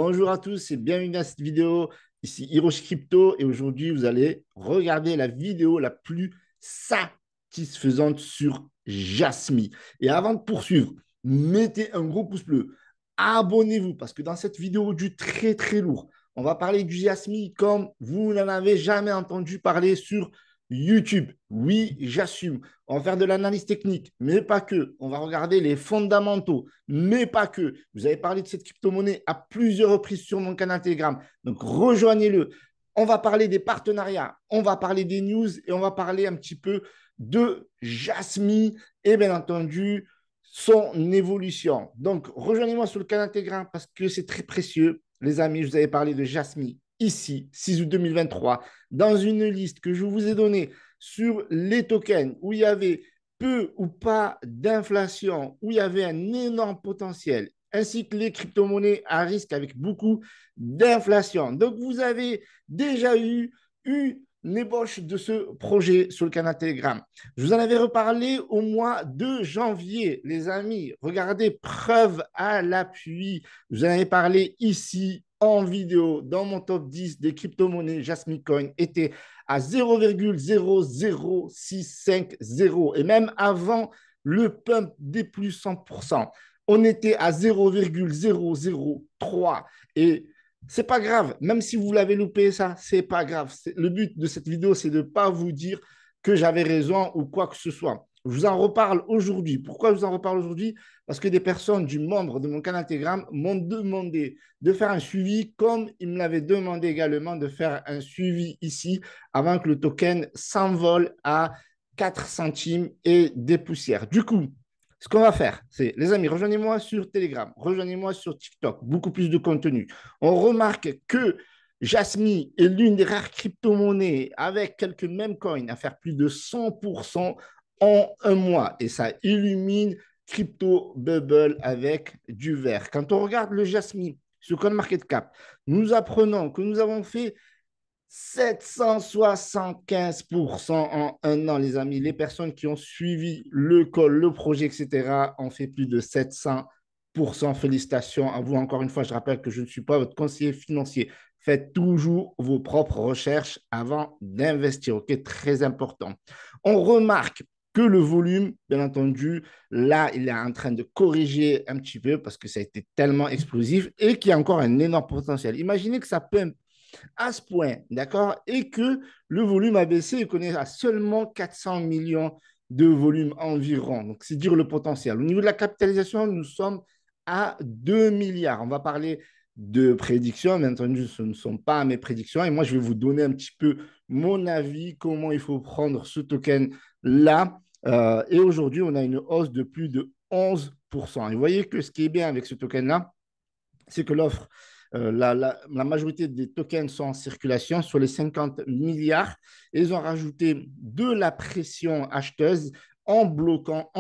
Bonjour à tous et bienvenue dans cette vidéo. Ici Hiroshi Crypto et aujourd'hui, vous allez regarder la vidéo la plus satisfaisante sur Jasmy. Et avant de poursuivre, mettez un gros pouce bleu. Abonnez-vous parce que dans cette vidéo du très très lourd, on va parler du Jasmy comme vous n'en avez jamais entendu parler sur YouTube. Oui, j'assume. On va faire de l'analyse technique, mais pas que. On va regarder les fondamentaux, mais pas que. Vous avez parlé de cette crypto-monnaie à plusieurs reprises sur mon canal Telegram. Donc, rejoignez-le. On va parler des partenariats, on va parler des news et on va parler un petit peu de Jasmy et bien entendu son évolution. Donc, rejoignez-moi sur le canal Telegram parce que c'est très précieux. Les amis, je vous avais parlé de Jasmy ici, 6 août 2023, dans une liste que je vous ai donnée sur les tokens où il y avait peu ou pas d'inflation, où il y avait un énorme potentiel, ainsi que les crypto-monnaies à risque avec beaucoup d'inflation. Donc, vous avez déjà eu une ébauche de ce projet sur le canal Telegram. Je vous en avais reparlé au mois de janvier, les amis. Regardez, preuve à l'appui. Je vous en avais parlé ici en vidéo dans mon top 10 des crypto-monnaies. Jasmy Coin était à 0,00650 et même avant le pump des plus 100%, on était à 0,003 et c'est pas grave, même si vous l'avez loupé ça, c'est pas grave. Le but de cette vidéo, c'est de ne pas vous dire que j'avais raison ou quoi que ce soit. Je vous en reparle aujourd'hui. Pourquoi je vous en reparle aujourd'hui? Parce que des personnes du membre de mon canal Telegram m'ont demandé de faire un suivi, comme ils me l'avaient demandé également de faire un suivi ici avant que le token s'envole à 4 centimes et des poussières. Du coup, ce qu'on va faire, c'est, les amis, rejoignez-moi sur Telegram, rejoignez-moi sur TikTok, beaucoup plus de contenu. On remarque que Jasmy est l'une des rares crypto-monnaies avec quelques mêmes coins à faire plus de 100% en un mois. Et ça illumine Crypto Bubble avec du vert. Quand on regarde le Jasmy sur CoinMarketCap, nous apprenons que nous avons fait 775% en un an, les amis. Les personnes qui ont suivi le call, le projet, etc., ont fait plus de 700%. Félicitations à vous. Encore une fois, je rappelle que je ne suis pas votre conseiller financier. Faites toujours vos propres recherches avant d'investir. OK, très important. On remarque que le volume, bien entendu, là, il est en train de corriger un petit peu parce que ça a été tellement explosif et qu'il y a encore un énorme potentiel. Imaginez que ça peut à ce point, d'accord, et que le volume a baissé et qu'on est à seulement 400 millions de volume environ. Donc, c'est dire le potentiel. Au niveau de la capitalisation, nous sommes à 2 milliards. On va parler de prédictions. Bien entendu, ce ne sont pas mes prédictions. Et moi, je vais vous donner un petit peu mon avis, comment il faut prendre ce token-là. Et aujourd'hui, on a une hausse de plus de 11%. Et vous voyez que ce qui est bien avec ce token-là, c'est que l'offre, la majorité des tokens sont en circulation sur les 50 milliards et ils ont rajouté de la pression acheteuse en bloquant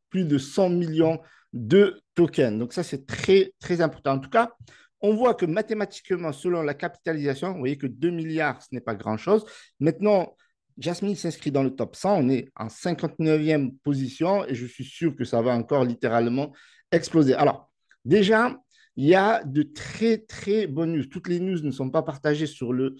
plus de 100 millions de tokens. Donc ça, c'est très, très important. En tout cas, on voit que mathématiquement, selon la capitalisation, vous voyez que 2 milliards, ce n'est pas grand-chose. Maintenant, Jasmine s'inscrit dans le top 100. On est en 59e position et je suis sûr que ça va encore littéralement exploser. Alors, déjà, il y a de très, très bonnes news. Toutes les news ne sont pas partagées sur le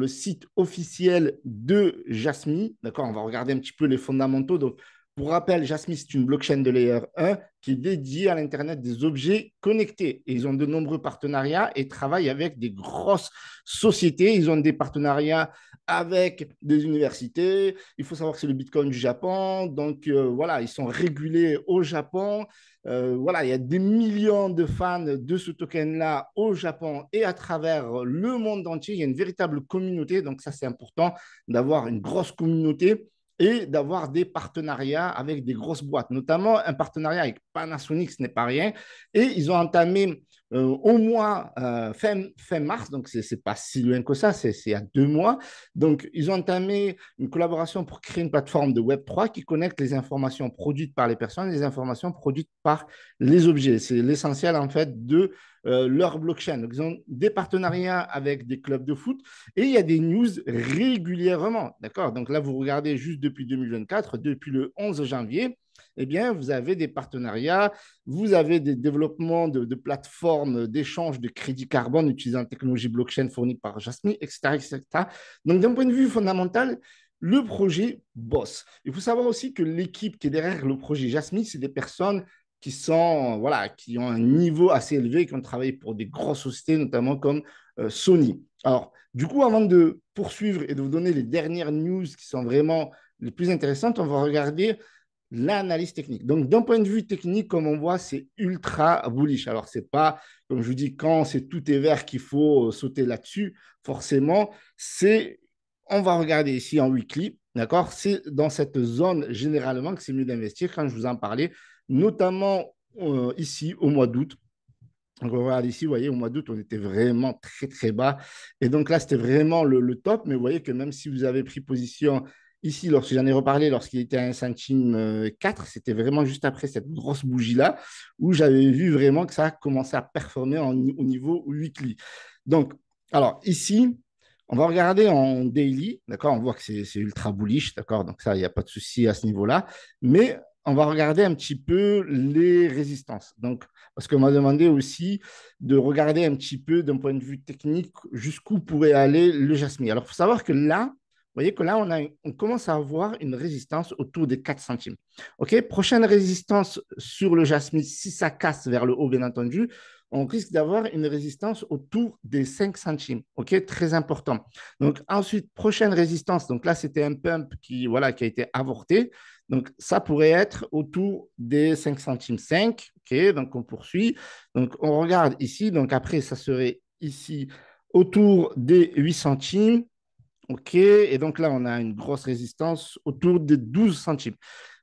site officiel de Jasmy. D'accord, on va regarder un petit peu les fondamentaux. Donc, pour rappel, Jasmy, c'est une blockchain de layer 1 qui est dédiée à l'Internet des objets connectés. Et ils ont de nombreux partenariats et travaillent avec des grosses sociétés. Ils ont des partenariats avec des universités. Il faut savoir que c'est le Bitcoin du Japon. Donc, voilà, ils sont régulés au Japon. Voilà, il y a des millions de fans de ce token-là au Japon et à travers le monde entier. Il y a une véritable communauté. Donc, ça, c'est important d'avoir une grosse communauté et d'avoir des partenariats avec des grosses boîtes, notamment un partenariat avec Panasonic, ce n'est pas rien. Et ils ont entamé au mois fin mars, donc ce n'est pas si loin que ça, c'est il y a 2 mois. Donc, ils ont entamé une collaboration pour créer une plateforme de Web3 qui connecte les informations produites par les personnes et les informations produites par les objets. C'est l'essentiel, en fait, de leur blockchain. Donc, ils ont des partenariats avec des clubs de foot et il y a des news régulièrement. D'accord? Donc là, vous regardez juste depuis 2024, depuis le 11 janvier, eh bien, vous avez des partenariats, vous avez des développements de plateformes d'échange de crédits carbone utilisant la technologie blockchain fournie par Jasmine, etc., etc. Donc, d'un point de vue fondamental, le projet bosse. Il faut savoir aussi que l'équipe qui est derrière le projet Jasmine, c'est des personnes qui sont, voilà, qui ont un niveau assez élevé, qui ont travaillé pour des grosses sociétés, notamment comme Sony. Alors, du coup, avant de poursuivre et de vous donner les dernières news qui sont vraiment les plus intéressantes, on va regarder l'analyse technique. Donc, d'un point de vue technique, comme on voit, c'est ultra bullish. Alors, c'est pas, comme je vous dis, quand c'est tout est vert qu'il faut sauter là-dessus. Forcément, c'est, on va regarder ici en weekly, d'accord? C'est dans cette zone généralement que c'est mieux d'investir quand je vous en parlais, notamment ici au mois d'août. Donc, on regarde ici, vous voyez, au mois d'août, on était vraiment très, très bas. Et donc là, c'était vraiment le top. Mais vous voyez que même si vous avez pris position ici, lorsque j'en ai reparlé, lorsqu'il était à 1 centime 4, c'était vraiment juste après cette grosse bougie-là où j'avais vu vraiment que ça a commencé à performer au niveau weekly. Donc, alors ici, on va regarder en daily, d'accord? On voit que c'est ultra bullish, d'accord? Donc ça, il n'y a pas de souci à ce niveau-là. Mais on va regarder un petit peu les résistances. Donc, parce qu'on m'a demandé aussi de regarder un petit peu d'un point de vue technique jusqu'où pourrait aller le jasmine. Alors, il faut savoir que là, vous voyez que là, on commence à avoir une résistance autour des 4 centimes. OK? Prochaine résistance sur le jasmine, si ça casse vers le haut, bien entendu, on risque d'avoir une résistance autour des 5 centimes. OK? Très important. Donc, ensuite, prochaine résistance. Donc là, c'était un pump qui, voilà, qui a été avorté. Donc, ça pourrait être autour des 5 centimes 5. OK, donc on poursuit. Donc, on regarde ici. Donc, après, ça serait ici autour des 8 centimes. OK, et donc là, on a une grosse résistance autour des 12 centimes.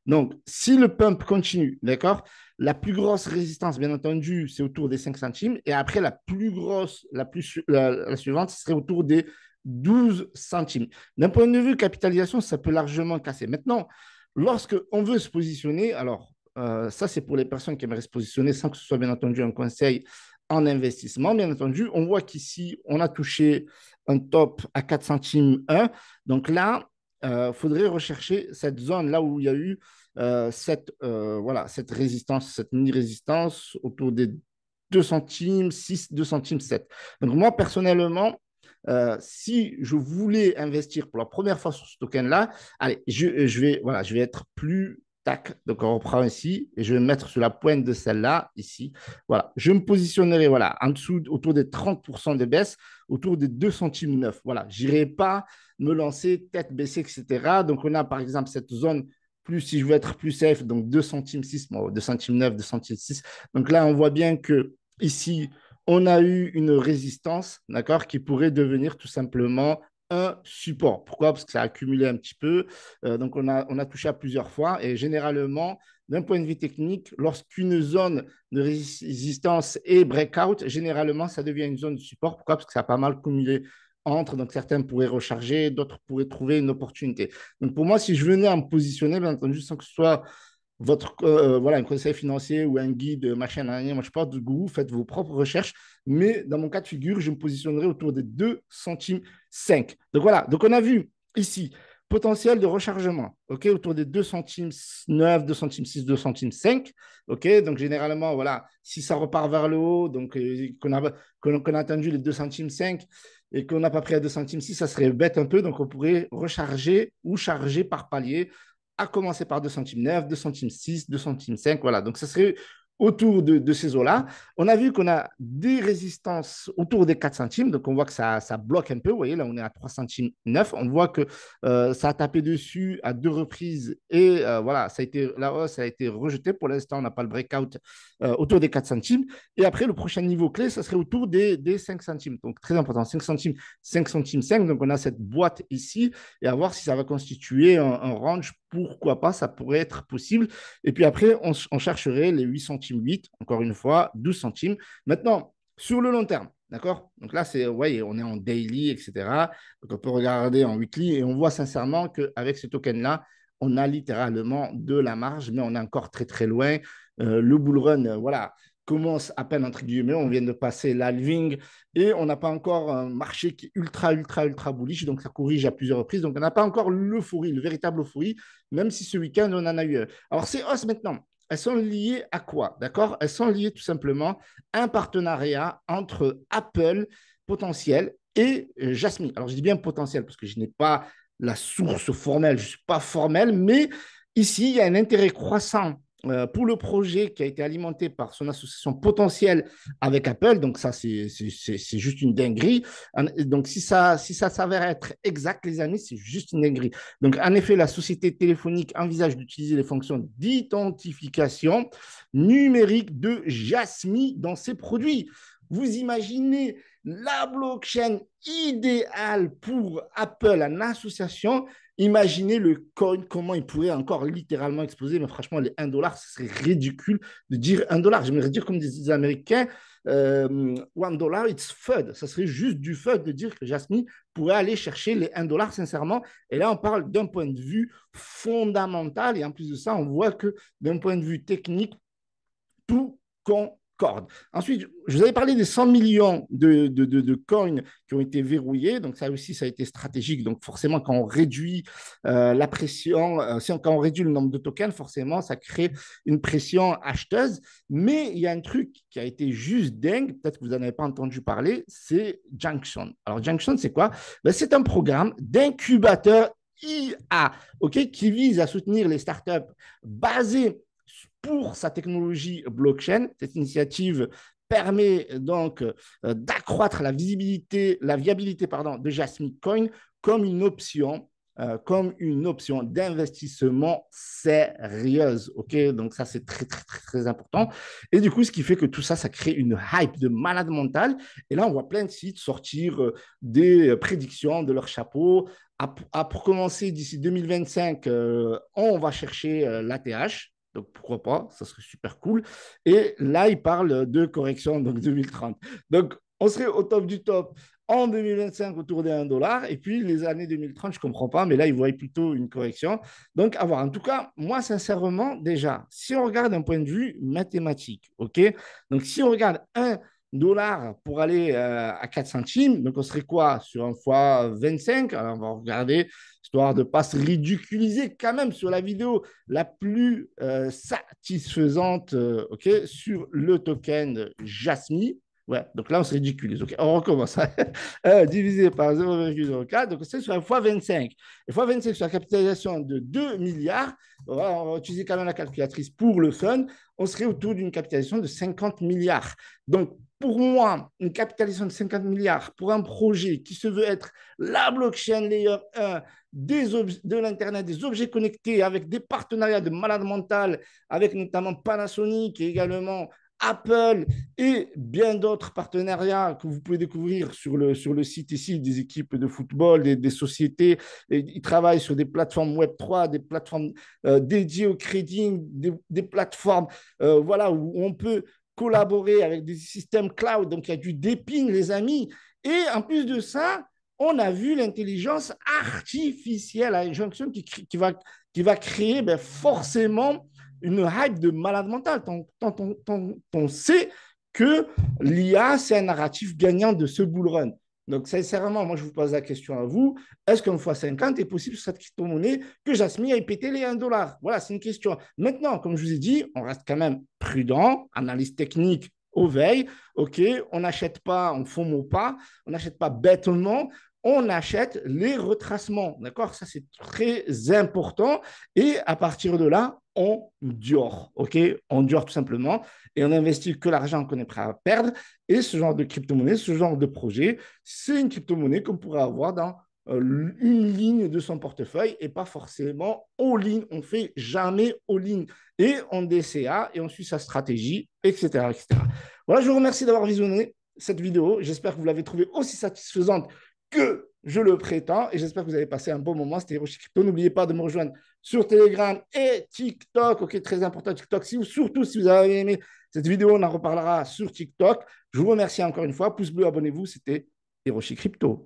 Donc, si le pump continue, d'accord, la plus grosse résistance, bien entendu, c'est autour des 5 centimes. Et après, la plus grosse, la suivante, ce serait autour des 12 centimes. D'un point de vue capitalisation, ça peut largement casser. Maintenant, lorsque on veut se positionner, alors ça, c'est pour les personnes qui aimeraient se positionner sans que ce soit, bien entendu, un conseil en investissement. Bien entendu, on voit qu'ici, on a touché un top à 4 centimes 1. Donc là, il faudrait rechercher cette zone là où il y a eu voilà, cette résistance, cette mini-résistance autour des 2 centimes 6, 2 centimes 7. Donc moi, personnellement, si je voulais investir pour la première fois sur ce token-là, allez, voilà, je vais être plus tac. Donc on reprend ici et je vais me mettre sur la pointe de celle-là, ici. Voilà, je me positionnerai voilà, en dessous, autour des 30% de baisse, autour des 2 centimes 9. Voilà, je n'irai pas me lancer tête baissée, etc. Donc on a par exemple cette zone plus, si je veux être plus safe, donc 2 centimes 6, bon, 2 centimes 9, 2 centimes 6. Donc là, on voit bien que ici, on a eu une résistance, d'accord, qui pourrait devenir tout simplement un support. Pourquoi? Parce que ça a accumulé un petit peu. Donc, on a touché à plusieurs fois. Et généralement, d'un point de vue technique, lorsqu'une zone de résistance est breakout, généralement, ça devient une zone de support. Pourquoi? Parce que ça a pas mal cumulé entre. Donc, certains pourraient recharger, d'autres pourraient trouver une opportunité. Donc, pour moi, si je venais à me positionner, bien entendu, sans que ce soit votre voilà, un conseil financier ou un guide, machin, moi je ne suis pas de goût, faites vos propres recherches, mais dans mon cas de figure, je me positionnerai autour des 2 centimes 5. Donc voilà, donc on a vu ici potentiel de rechargement, ok, autour des 2 centimes 9, 2 centimes 6, 2 centimes 5, ok, donc généralement, voilà, si ça repart vers le haut, donc qu'on a attendu les 2 centimes 5 et qu'on n'a pas pris à 2 centimes 6, ça serait bête un peu, donc on pourrait recharger ou charger par palier à commencer par 2 centimes 9, 2 centimes 6, 2 centimes 5. Voilà, donc ça serait autour de ces eaux-là. On a vu qu'on a des résistances autour des 4 centimes, donc on voit que ça bloque un peu. Vous voyez, là, on est à 3 centimes 9. On voit que ça a tapé dessus à 2 reprises et voilà, la hausse a été rejetée. Pour l'instant, on n'a pas le breakout autour des 4 centimes. Et après, le prochain niveau clé, ça serait autour des 5 centimes. Donc, très important, 5 centimes, 5 centimes 5. Donc, on a cette boîte ici et à voir si ça va constituer un range. Pourquoi pas, ça pourrait être possible. Et puis après, on chercherait les 8 centimes 8, encore une fois, 12 centimes. Maintenant, sur le long terme, d'accord? Donc là, vous voyez, on est en daily, etc. Donc on peut regarder en weekly et on voit sincèrement qu'avec ce token-là, on a littéralement de la marge, mais on est encore très, très loin. Le bull run, voilà, commence à peine, entre guillemets. On vient de passer l'halving et on n'a pas encore un marché qui est ultra, ultra, ultra bullish. Donc, ça corrige à plusieurs reprises. Donc, on n'a pas encore l'euphorie, le véritable euphorie, même si ce week-end, on en a eu. Alors, ces hausses maintenant, elles sont liées à quoi? D'accord? Elles sont liées tout simplement à un partenariat entre Apple potentiel et Jasmine. Alors, je dis bien potentiel parce que je n'ai pas la source formelle, je ne suis pas formel, mais ici, il y a un intérêt croissant pour le projet qui a été alimenté par son association potentielle avec Apple. Donc, ça, c'est juste une dinguerie. Donc, si ça s'avère être exact, les amis, c'est juste une dinguerie. Donc, en effet, la société téléphonique envisage d'utiliser les fonctions d'identification numérique de Jasmine dans ses produits. Vous imaginez la blockchain idéale pour Apple en association. Imaginez le coin, comment il pourrait encore littéralement exploser. Mais franchement, les 1 $, ce serait ridicule de dire 1 $. J'aimerais dire comme des Américains, 1 $, it's FUD. Ça serait juste du FUD de dire que Jasmine pourrait aller chercher les 1 $, sincèrement. Et là, on parle d'un point de vue fondamental. Et en plus de ça, on voit que d'un point de vue technique, tout concorde. Ensuite, je vous avais parlé des 100 millions de coins qui ont été verrouillés. Donc, ça aussi, ça a été stratégique. Donc, forcément, quand on réduit la pression, quand on réduit le nombre de tokens, forcément, ça crée une pression acheteuse. Mais il y a un truc qui a été juste dingue, peut-être que vous n'en avez pas entendu parler, c'est Junction. Alors, Junction, c'est quoi? Ben, c'est un programme d'incubateur IA, okay, qui vise à soutenir les startups basées pour sa technologie blockchain. Cette initiative permet donc d'accroître la visibilité, la viabilité de Jasmine Coin comme une option d'investissement sérieuse. Ok, donc ça c'est très très très très important. Et du coup, ce qui fait que tout ça, ça crée une hype de malade mental. Et là, on voit plein de sites sortir des prédictions de leur chapeau. Pour commencer, d'ici 2025, on va chercher l'ATH. Donc, pourquoi pas, ça serait super cool. Et là, il parle de correction, donc 2030. Donc, on serait au top du top en 2025 autour des 1 $. Et puis, les années 2030, je ne comprends pas, mais là, ils voient plutôt une correction. Donc, à voir. En tout cas, moi, sincèrement, déjà, si on regarde d'un point de vue mathématique, OK? Donc, si on regarde 1 $ pour aller à 4 centimes, donc on serait quoi sur un fois 25? Alors, on va regarder histoire de ne pas se ridiculiser quand même sur la vidéo la plus satisfaisante sur le token Jasmine. Ouais, donc là, on se ridiculise. Okay, on recommence. Divisé par 0,04, donc c'est sur un fois 25. Et fois 25 sur la capitalisation de 2 milliards, on va utiliser quand même la calculatrice pour le fun, on serait autour d'une capitalisation de 50 milliards. Donc, pour moi, une capitalisation de 50 milliards pour un projet qui se veut être la blockchain layer 1 de l'Internet, des objets connectés avec des partenariats de malade mental, avec notamment Panasonic et également Apple et bien d'autres partenariats que vous pouvez découvrir sur le site ici, des équipes de football, des sociétés. Et ils travaillent sur des plateformes Web3, des plateformes dédiées au trading, des plateformes voilà, où on peut collaborer avec des systèmes cloud. Donc, il y a du déping, les amis. Et en plus de ça, on a vu l'intelligence artificielle à Junction qui va créer forcément une hype de malade mental. On sait que l'IA, c'est un narratif gagnant de ce bull run. Donc, sincèrement, moi, je vous pose la question à vous. Est-ce qu'une fois 50 est possible sur cette crypto-monnaie que Jasmine ait pété les 1 $? Voilà, c'est une question. Maintenant, comme je vous ai dit, on reste quand même prudent, analyse technique au veille. OK, on n'achète pas, on ne FOMO pas, on n'achète pas bêtement, on achète les retracements. D'accord? Ça, c'est très important. Et à partir de là, on dure. OK? On dure tout simplement. Et on n'investit que l'argent qu'on est prêt à perdre. Et ce genre de crypto-monnaie, ce genre de projet, c'est une crypto-monnaie qu'on pourrait avoir dans une ligne de son portefeuille et pas forcément all-in. On ne fait jamais all-in. Et on DCA et on suit sa stratégie, etc., etc. Voilà, je vous remercie d'avoir visionné cette vidéo. J'espère que vous l'avez trouvée aussi satisfaisante que je le prétends et j'espère que vous avez passé un bon moment. C'était Hiroshi Crypto. N'oubliez pas de me rejoindre sur Telegram et TikTok. Ok, très important TikTok. Surtout si vous avez aimé cette vidéo, on en reparlera sur TikTok. Je vous remercie encore une fois. Pouce bleu, abonnez-vous. C'était Hiroshi Crypto.